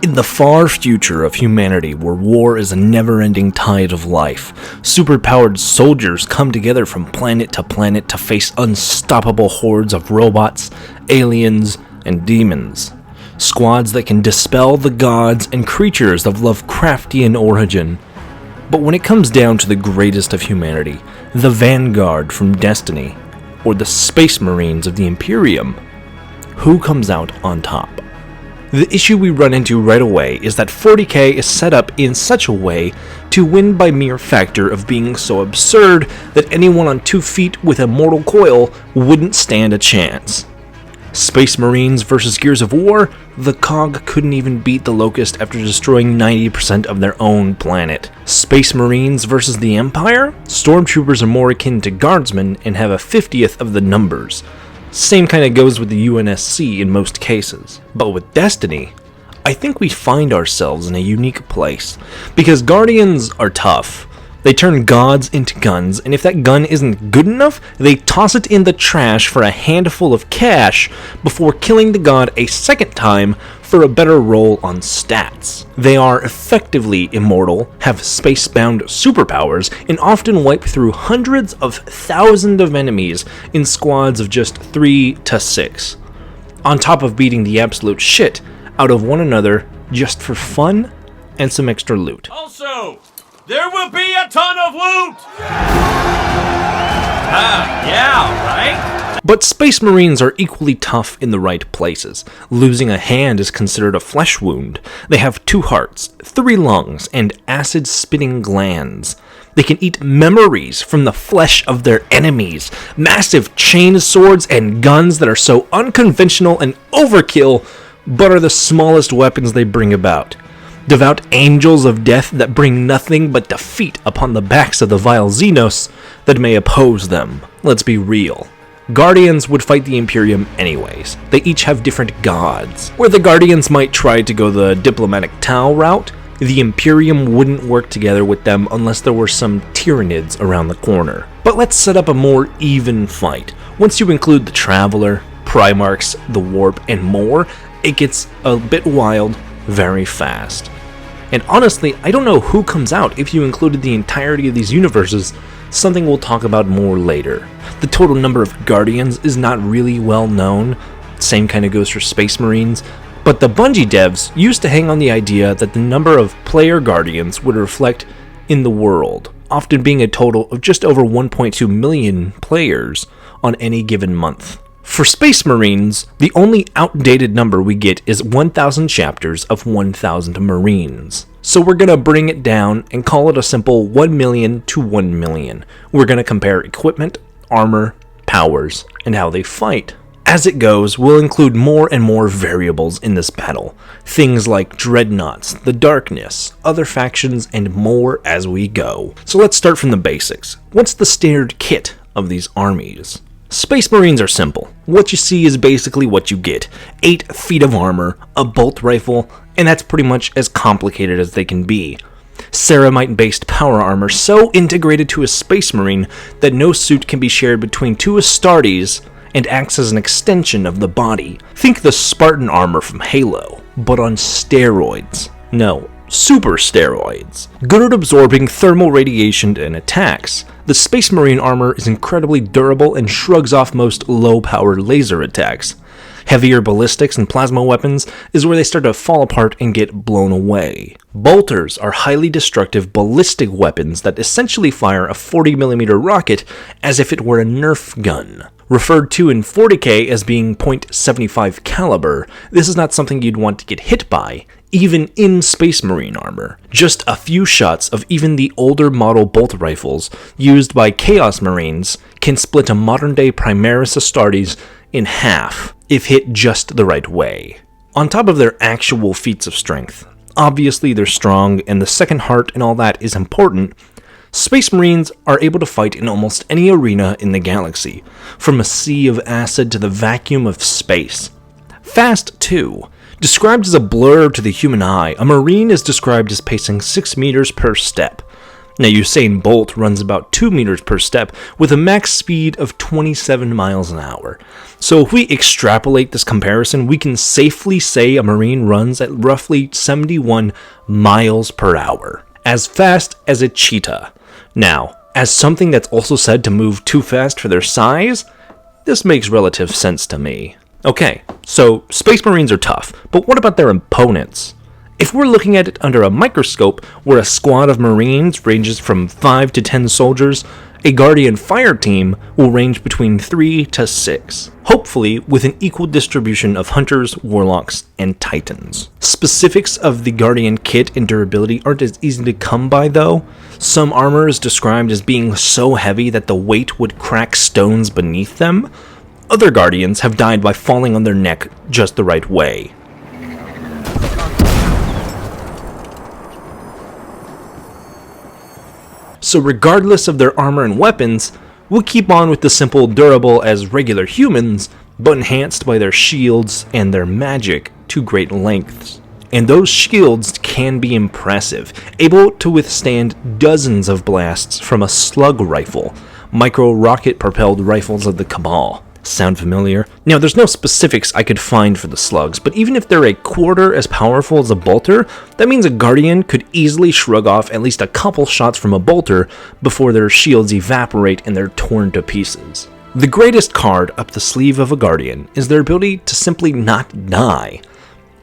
In the far future of humanity, where war is a never-ending tide of life, superpowered soldiers come together from planet to face unstoppable hordes of robots, aliens, and demons. Squads that can dispel the gods and creatures of Lovecraftian origin. But when it comes down to the greatest of humanity, the Vanguard from Destiny, or the Space Marines of the Imperium, who comes out on top? The issue we run into right away is that 40k is set up in such a way to win by mere factor of being so absurd that anyone on 2 feet with a mortal coil wouldn't stand a chance. Space Marines versus Gears of War, the COG couldn't even beat the Locust after destroying 90% of their own planet. Space Marines versus the Empire, Stormtroopers are more akin to Guardsmen and have a 50th of the numbers. Same kind of goes with the UNSC in most cases. But with Destiny, I think we find ourselves in a unique place, because Guardians are tough. They turn gods into guns, and if that gun isn't good enough, they toss it in the trash for a handful of cash before killing the god a second time for a better roll on stats. They are effectively immortal, have space-bound superpowers, and often wipe through hundreds of thousands of enemies in squads of just 3 to 6, on top of beating the absolute shit out of one another just for fun and some extra loot. Also, there will be a ton of loot! Yeah, right? But Space Marines are equally tough in the right places. Losing a hand is considered a flesh wound. They have 2 hearts, 3 lungs, and acid-spitting glands. They can eat memories from the flesh of their enemies. Massive chain swords and guns that are so unconventional and overkill, but are the smallest weapons they bring about. Devout angels of death that bring nothing but defeat upon the backs of the vile Xenos that may oppose them. Let's be real. Guardians would fight the Imperium anyways. They each have different gods. Where the Guardians might try to go the diplomatic Tau route, the Imperium wouldn't work together with them unless there were some Tyranids around the corner. But let's set up a more even fight. Once you include the Traveler, Primarchs, the Warp, and more, it gets a bit wild very fast. And honestly, I don't know who comes out if you included the entirety of these universes, something we'll talk about more later. The total number of Guardians is not really well known, same kind of goes for Space Marines, but the Bungie devs used to hang on the idea that the number of player Guardians would reflect in the world, often being a total of just over 1.2 million players on any given month. For Space Marines, the only outdated number we get is 1,000 chapters of 1,000 Marines. So we're going to bring it down and call it a simple 1 million to 1 million. We're going to compare equipment, armor, powers, and how they fight. As it goes, we'll include more and more variables in this battle. Things like dreadnoughts, the darkness, other factions, and more as we go. So let's start from the basics. What's the standard kit of these armies? Space Marines are simple. What you see is basically what you get. 8 feet of armor, a bolt rifle, and that's pretty much as complicated as they can be. Ceramite-based power armor so integrated to a Space Marine that no suit can be shared between 2 Astartes and acts as an extension of the body. Think the Spartan armor from Halo, but on steroids. No, super steroids. Good at absorbing thermal radiation and attacks, the Space Marine armor is incredibly durable and shrugs off most low-powered laser attacks. Heavier ballistics and plasma weapons is where they start to fall apart and get blown away. Bolters are highly destructive ballistic weapons that essentially fire a 40mm rocket as if it were a Nerf gun. Referred to in 40k as being .75 caliber, this is not something you'd want to get hit by, even in Space Marine armor. Just a few shots of even the older model bolt rifles used by Chaos Marines can split a modern-day Primaris Astartes in half, if hit just the right way. On top of their actual feats of strength, obviously they're strong and the second heart and all that is important, Space Marines are able to fight in almost any arena in the galaxy, from a sea of acid to the vacuum of space. Fast, too. Described as a blur to the human eye, a Marine is described as pacing 6 meters per step. Now, Usain Bolt runs about 2 meters per step with a max speed of 27 miles an hour. So if we extrapolate this comparison, we can safely say a Marine runs at roughly 71 miles per hour, as fast as a cheetah. Now, as something that's also said to move too fast for their size, this makes relative sense to me. Okay, so Space Marines are tough, but what about their opponents? If we're looking at it under a microscope, where a squad of Marines ranges from 5 to 10 soldiers, a Guardian fire team will range between 3 to 6, hopefully with an equal distribution of Hunters, Warlocks, and Titans. Specifics of the Guardian kit and durability aren't as easy to come by though. Some armor is described as being so heavy that the weight would crack stones beneath them. Other Guardians have died by falling on their neck just the right way. So regardless of their armor and weapons, we'll keep on with the simple durable as regular humans, but enhanced by their shields and their magic to great lengths. And those shields can be impressive, able to withstand dozens of blasts from a slug rifle, micro-rocket propelled rifles of the Cabal. Sound familiar? Now, there's no specifics I could find for the slugs, but even if they're a quarter as powerful as a bolter, that means a Guardian could easily shrug off at least a couple shots from a bolter before their shields evaporate and they're torn to pieces. The greatest card up the sleeve of a Guardian is their ability to simply not die.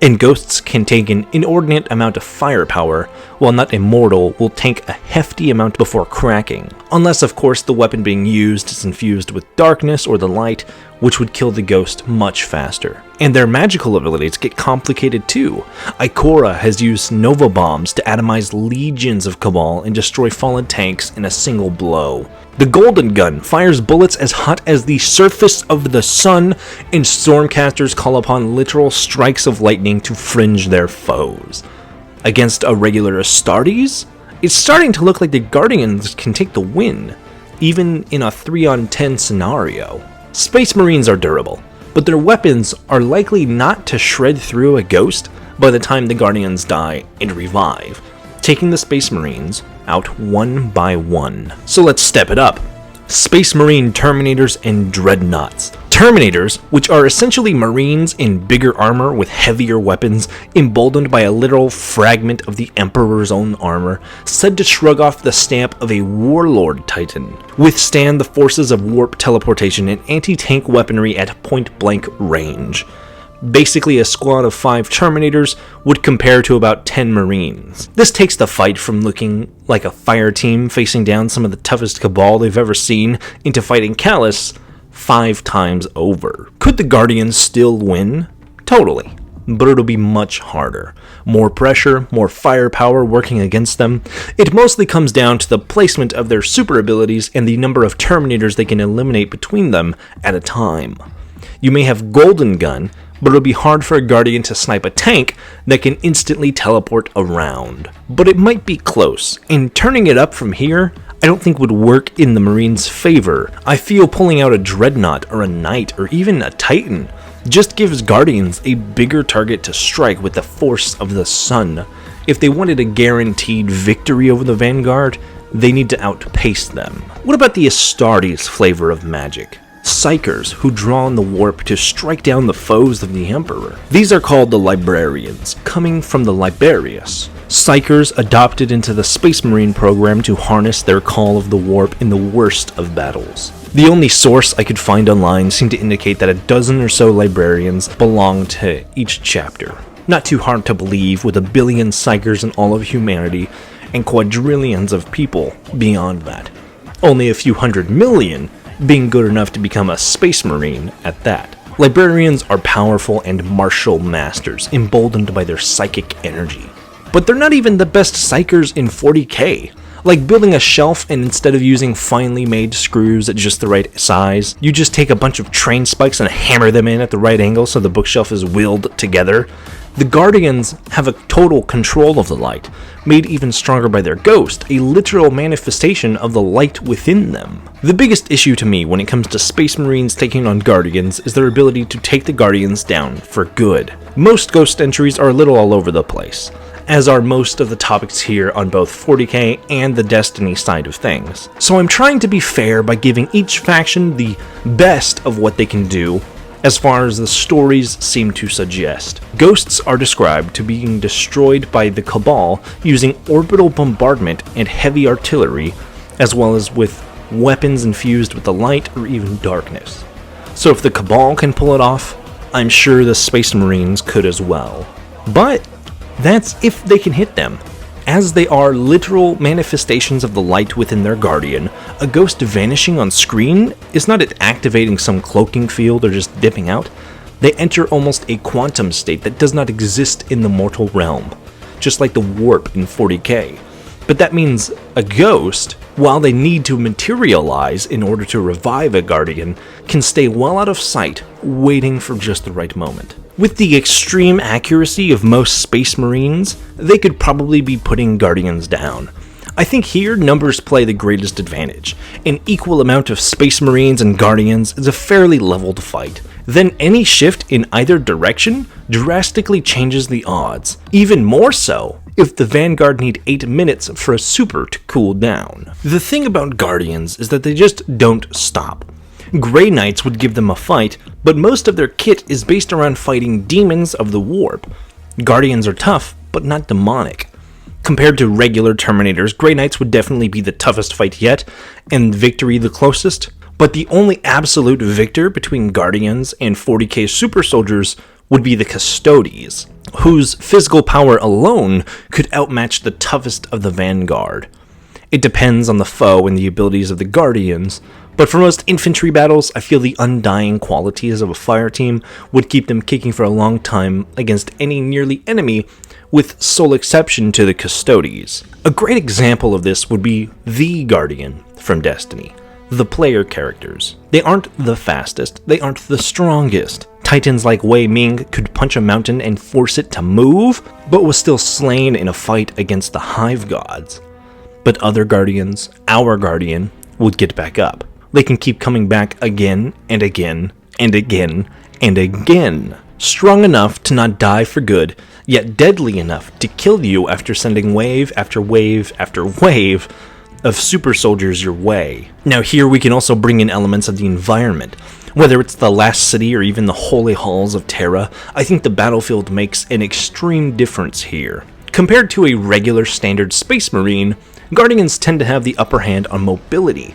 And ghosts can take an inordinate amount of firepower, while not immortal will tank a hefty amount before cracking. Unless of course the weapon being used is infused with darkness or the light, which would kill the ghost much faster. And their magical abilities get complicated too. Ikora has used Nova Bombs to atomize legions of Cabal and destroy fallen tanks in a single blow. The Golden Gun fires bullets as hot as the surface of the sun, and Stormcasters call upon literal strikes of lightning to fringe their foes. Against a regular Astartes, it's starting to look like the Guardians can take the win, even in a 3-on-10 scenario. Space Marines are durable, but their weapons are likely not to shred through a ghost by the time the Guardians die and revive, taking the Space Marines out one by one. So let's step it up. Space Marine Terminators and Dreadnoughts. Terminators, which are essentially Marines in bigger armor with heavier weapons, emboldened by a literal fragment of the Emperor's own armor, said to shrug off the stamp of a Warlord Titan, withstand the forces of warp teleportation and anti-tank weaponry at point-blank range. Basically, a squad of 5 Terminators would compare to about 10 Marines. This takes the fight from looking like a fire team facing down some of the toughest Cabal they've ever seen into fighting Callus 5 times over. Could the Guardians still win? Totally. But it'll be much harder. More pressure, more firepower working against them. It mostly comes down to the placement of their super abilities and the number of Terminators they can eliminate between them at a time. You may have Golden Gun, but it'll be hard for a Guardian to snipe a tank that can instantly teleport around. But it might be close, and turning it up from here, I don't think would work in the Marines' favor. I feel pulling out a Dreadnought or a Knight or even a Titan just gives Guardians a bigger target to strike with the force of the sun. If they wanted a guaranteed victory over the Vanguard, they need to outpace them. What about the Astartes flavor of magic? Psychers who draw on the warp to strike down the foes of the Emperor. These are called the Librarians, coming from the Liberius. Psychers adopted into the Space Marine program to harness their call of the warp in the worst of battles. The only source I could find online seemed to indicate that a dozen or so Librarians belong to each chapter. Not too hard to believe with 1 billion Psychers in all of humanity and quadrillions of people beyond that. Only a few 100 million being good enough to become a Space Marine at that. Librarians are powerful and martial masters, emboldened by their psychic energy. But they're not even the best psychers in 40k. Like building a shelf and instead of using finely made screws at just the right size, you just take a bunch of train spikes and hammer them in at the right angle so the bookshelf is willed together. The Guardians have a total control of the light, made even stronger by their ghost, a literal manifestation of the light within them. The biggest issue to me when it comes to Space Marines taking on Guardians is their ability to take the Guardians down for good. Most ghost entries are a little all over the place. as are most of the topics here on both 40k and the Destiny side of things. So I'm trying to be fair by giving each faction the best of what they can do, as far as the stories seem to suggest. Ghosts are described to being destroyed by the Cabal using orbital bombardment and heavy artillery, as well as with weapons infused with the light or even darkness. So if the Cabal can pull it off, I'm sure the Space Marines could as well. But that's if they can hit them. As they are literal manifestations of the light within their guardian, a ghost vanishing on screen is not it activating some cloaking field or just dipping out. They enter almost a quantum state that does not exist in the mortal realm, just like the warp in 40k. But that means a ghost, while they need to materialize in order to revive a guardian, can stay well out of sight, waiting for just the right moment. With the extreme accuracy of most Space Marines, they could probably be putting Guardians down. I think here numbers play the greatest advantage. An equal amount of Space Marines and Guardians is a fairly leveled fight. Then any shift in either direction drastically changes the odds. Even more so if the Vanguard need 8 minutes for a super to cool down. The thing about Guardians is that they just don't stop. Grey Knights would give them a fight, but most of their kit is based around fighting demons of the warp. Guardians are tough, but not demonic. Compared to regular Terminators, Grey Knights would definitely be the toughest fight yet, and victory the closest, but the only absolute victor between Guardians and 40k Super Soldiers would be the Custodes, whose physical power alone could outmatch the toughest of the Vanguard. It depends on the foe and the abilities of the Guardians, but for most infantry battles, I feel the undying qualities of a fire team would keep them kicking for a long time against any nearly enemy, with sole exception to the Custodes. A great example of this would be the Guardian from Destiny, the player characters. They aren't the fastest, they aren't the strongest. Titans like Wei Ming could punch a mountain and force it to move, but was still slain in a fight against the Hive Gods. But other Guardians, our Guardian, would get back up. They can keep coming back again and again and again and again. Strong enough to not die for good, yet deadly enough to kill you after sending wave after wave after wave of super soldiers your way. Now here we can also bring in elements of the environment. Whether it's the last city or even the holy halls of Terra, I think the battlefield makes an extreme difference here. Compared to a regular standard Space Marine, Guardians tend to have the upper hand on mobility.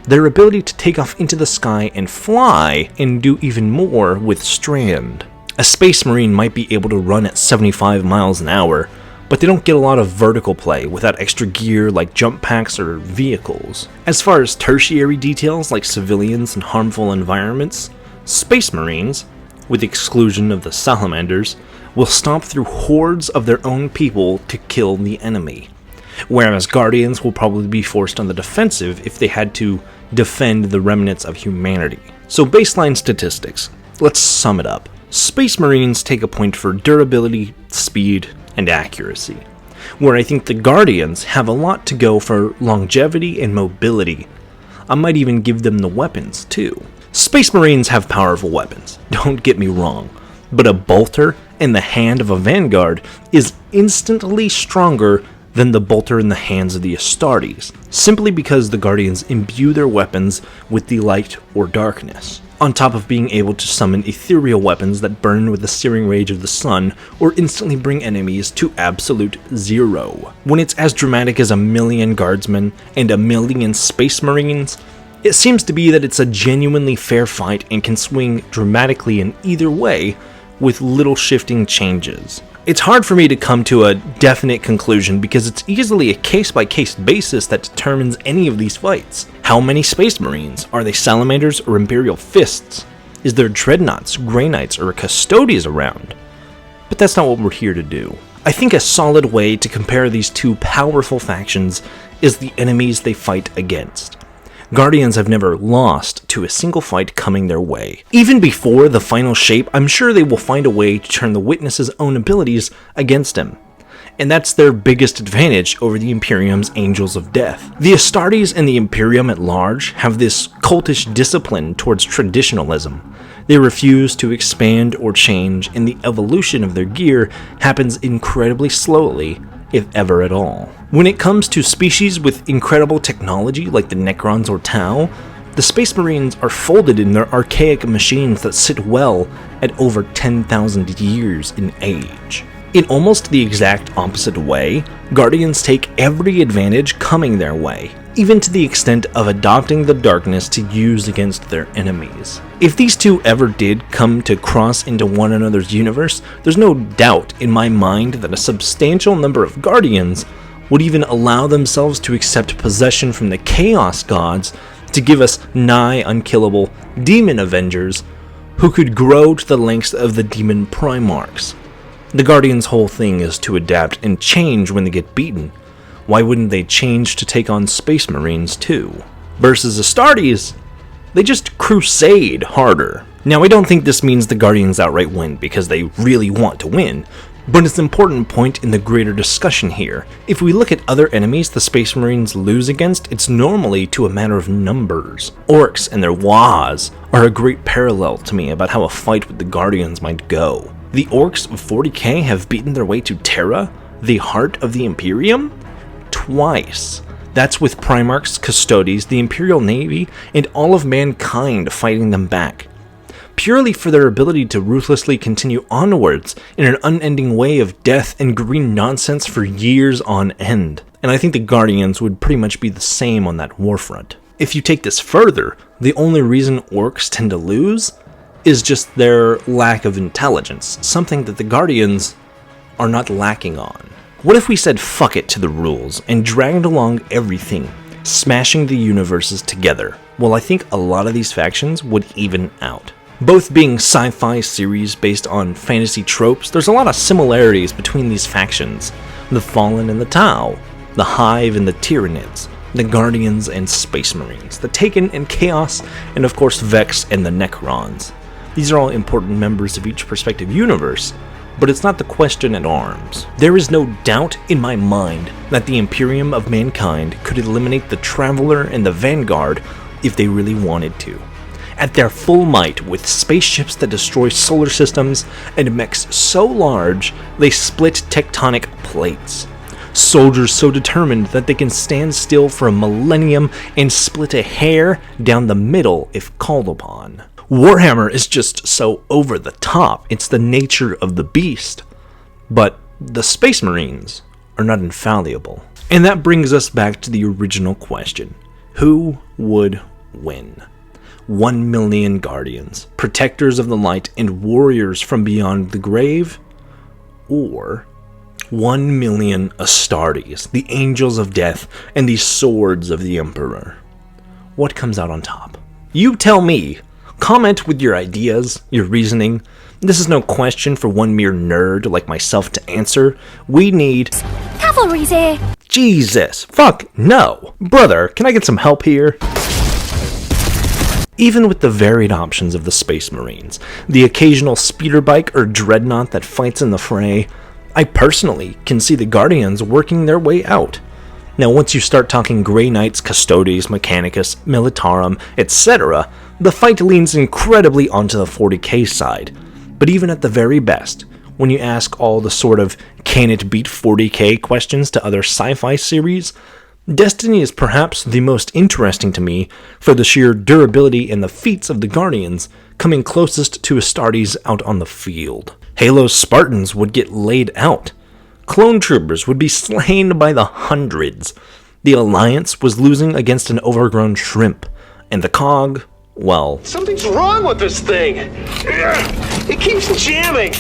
Their ability to take off into the sky and fly, and do even more with Strand. A Space Marine might be able to run at 75 miles an hour, but they don't get a lot of vertical play without extra gear like jump packs or vehicles. As far as tertiary details like civilians and harmful environments, Space Marines, with the exclusion of the Salamanders, will stomp through hordes of their own people to kill the enemy. Whereas Guardians will probably be forced on the defensive if they had to defend the remnants of humanity. So baseline statistics. Let's sum it up. Space Marines take a point for durability, speed, and accuracy, where I think the Guardians have a lot to go for longevity and mobility. I might even give them the weapons too. Space Marines have powerful weapons, don't get me wrong, but a bolter in the hand of a Vanguard is instantly stronger than the bolter in the hands of the Astartes, simply because the Guardians imbue their weapons with the light or darkness, on top of being able to summon ethereal weapons that burn with the searing rage of the sun, or instantly bring enemies to absolute zero. When it's as dramatic as 1,000,000 guardsmen and 1,000,000 Space Marines, it seems to be that it's a genuinely fair fight and can swing dramatically in either way with little shifting changes. It's hard for me to come to a definite conclusion because it's easily a case-by-case basis that determines any of these fights. How many Space Marines? Are they Salamanders or Imperial Fists? Is there Dreadnoughts, Grey Knights, or Custodes around? But that's not what we're here to do. I think a solid way to compare these two powerful factions is the enemies they fight against. Guardians have never lost to a single fight coming their way. Even before the final shape, I'm sure they will find a way to turn the Witness's own abilities against him. And that's their biggest advantage over the Imperium's Angels of Death. The Astartes and the Imperium at large have this cultish discipline towards traditionalism. They refuse to expand or change, and the evolution of their gear happens incredibly slowly, if ever at all. When it comes to species with incredible technology like the Necrons or Tau, the Space Marines are folded in their archaic machines that sit well at over 10,000 years in age. In almost the exact opposite way, Guardians take every advantage coming their way, even to the extent of adopting the darkness to use against their enemies. If these two ever did come to cross into one another's universe, there's no doubt in my mind that a substantial number of Guardians would even allow themselves to accept possession from the Chaos Gods to give us nigh unkillable Demon Avengers who could grow to the lengths of the Demon Primarchs. The Guardians' whole thing is to adapt and change when they get beaten. Why wouldn't they change to take on Space Marines too? Versus Astartes, they just crusade harder. Now, I don't think this means the Guardians outright win because they really want to win, but it's an important point in the greater discussion here. If we look at other enemies the Space Marines lose against, it's normally to a matter of numbers. Orcs and their Waaghs are a great parallel to me about how a fight with the Guardians might go. The Orcs of 40k have beaten their way to Terra, the heart of the Imperium, twice. That's with Primarchs, Custodes, the Imperial Navy, and all of mankind fighting them back, purely for their ability to ruthlessly continue onwards in an unending way of death and green nonsense for years on end. And I think the Guardians would pretty much be the same on that warfront. If you take this further, the only reason Orcs tend to lose is just their lack of intelligence, something that the Guardians are not lacking on. What if we said fuck it to the rules and dragged along everything, smashing the universes together? Well, I think a lot of these factions would even out. Both being sci-fi series based on fantasy tropes, there's a lot of similarities between these factions. The Fallen and the Tau, the Hive and the Tyranids, the Guardians and Space Marines, the Taken and Chaos, and of course Vex and the Necrons. These are all important members of each respective universe, but it's not the question at arms. There is no doubt in my mind that the Imperium of Mankind could eliminate the Traveler and the Vanguard if they really wanted to. At their full might, with spaceships that destroy solar systems and mechs so large they split tectonic plates. Soldiers so determined that they can stand still for a millennium and split a hair down the middle if called upon. Warhammer is just so over the top, it's the nature of the beast. But the Space Marines are not infallible. And that brings us back to the original question. Who would win? 1 million Guardians, protectors of the light and warriors from beyond the grave? Or 1 million Astartes, the angels of death and the swords of the Emperor? What comes out on top? You tell me. Comment with your ideas, your reasoning. This is no question for one mere nerd like myself to answer. We need... Cavalry's here! Jesus! Fuck no! Brother, can I get some help here? Even with the varied options of the Space Marines, the occasional speeder bike or dreadnought that fights in the fray, I personally can see the Guardians working their way out. Now once you start talking Grey Knights, Custodes, Mechanicus, Militarum, etc., the fight leans incredibly onto the 40k side. But even at the very best, when you ask all the sort of can it beat 40k questions to other sci-fi series, Destiny is perhaps the most interesting to me for the sheer durability and the feats of the Guardians coming closest to Astartes out on the field. Halo's Spartans would get laid out. Clone troopers would be slain by the hundreds. The Alliance was losing against an overgrown shrimp. And the Cog, well... Something's wrong with this thing! It keeps jamming!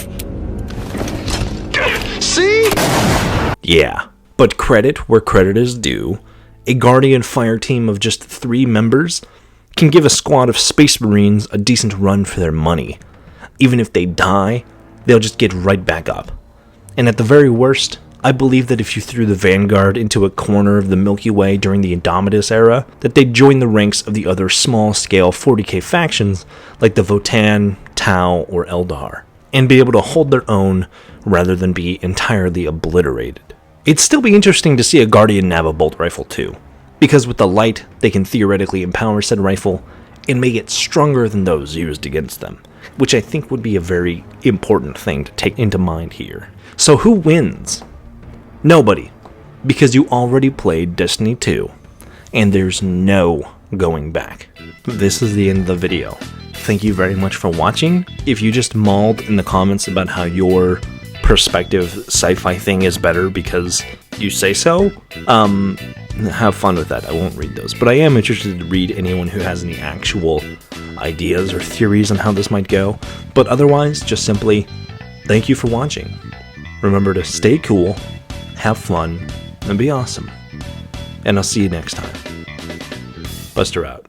See? Yeah. But credit where credit is due, a Guardian fire team of just 3 members can give a squad of Space Marines a decent run for their money. Even if they die, they'll just get right back up. And at the very worst, I believe that if you threw the Vanguard into a corner of the Milky Way during the Indomitus era, that they'd join the ranks of the other small-scale 40k factions like the Votan, Tau, or Eldar, and be able to hold their own rather than be entirely obliterated. It'd still be interesting to see a Guardian nav a bolt rifle too, because with the light, they can theoretically empower said rifle, and may get stronger than those used against them, which I think would be a very important thing to take into mind here. So who wins? Nobody, because you already played Destiny 2, and there's no going back. This is the end of the video. Thank you very much for watching. If you just mauled in the comments about how your perspective sci-fi thing is better because you say so, have fun with that. I won't read those, but I am interested to read anyone who has any actual ideas or theories on how this might go. But otherwise, just simply thank you for watching. Remember to stay cool, have fun, and be awesome. And I'll see you next time. Buster out.